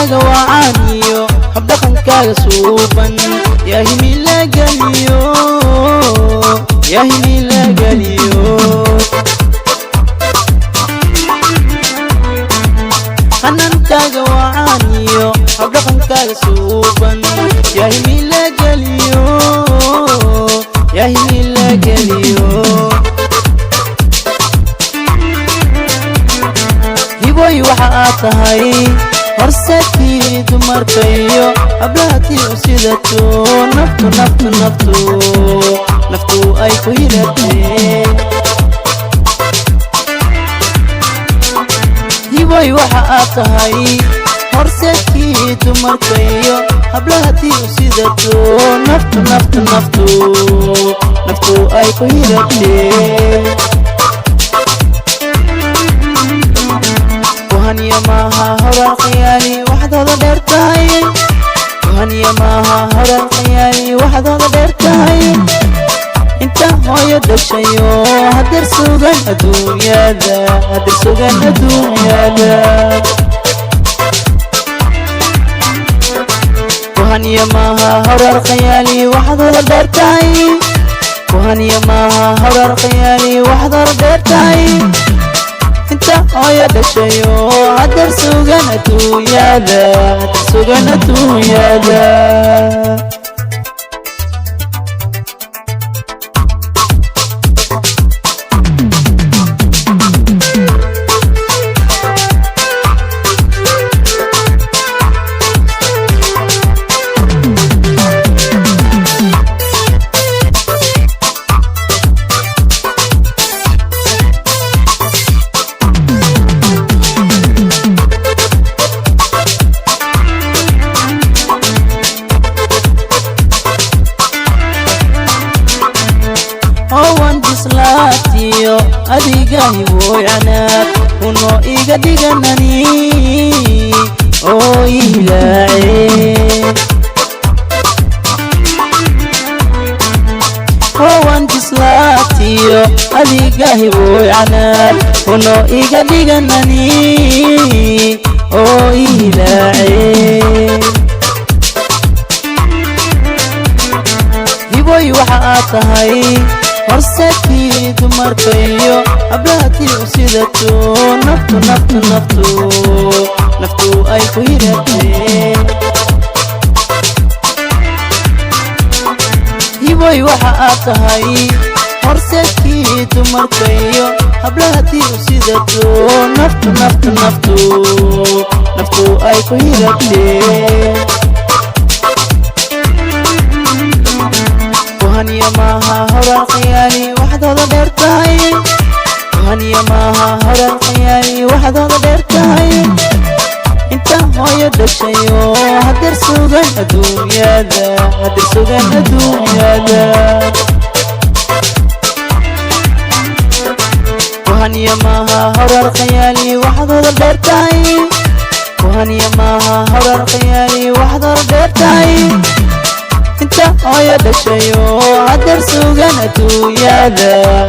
hanantaaga wacaaniyo habdhaqankaaga suuban yaa himila geliyo hanantaaga wacaaniyo habdhaqankaaga suuban yaa himila geliyo hiboy waxa aad tahay horseedkii dumarkayo hablahatii u sidato naftu ay ku hiratee hiboy waxa aad tahay horseedkii dumarkayo hablahatii u sidato naftu ay ku hiratee وهنيا ماها هرى الخيالي وحدها ديرتاي وهنيا ماها هرى الخيالي وحدها ديرتاي انت هو يدك شيو هدر سوغن الدنيا ذا وهنيا ماها هرى الخيالي وحدها ديرتاي وهنيا ماها هرى الخيالي وحدها ديرتاي انت هيا دشيو هدر سوغن الدنيا ذا islaatiyo adiga hiboyanaad uno iga dhiganani oo ilaace howan islaatiyo adiga hiboyanaad uno iga dhiganani oo ilaace hiboy waxa aad tahay horseedkii dumarkayo hablahatii u sidato naftu ay ku hiratee hiboy waxa aad tahay horseedkii dumarkayo hablahatii u sidato naftu ay ku hiratee وهنيا ماها هرى الخيالي وحدها ديرتاي وهنيا ماها هرى الخيالي وحدها ديرتاي انت هو يدك شيو هدر سوغن الدنيا ذا وهنيا ماها هرى الخيالي وحدها ديرتاي وهنيا ماها هرى الخيالي وحدها ديرتاي انت هيا دشيو هدر سوغن الدنيا ذا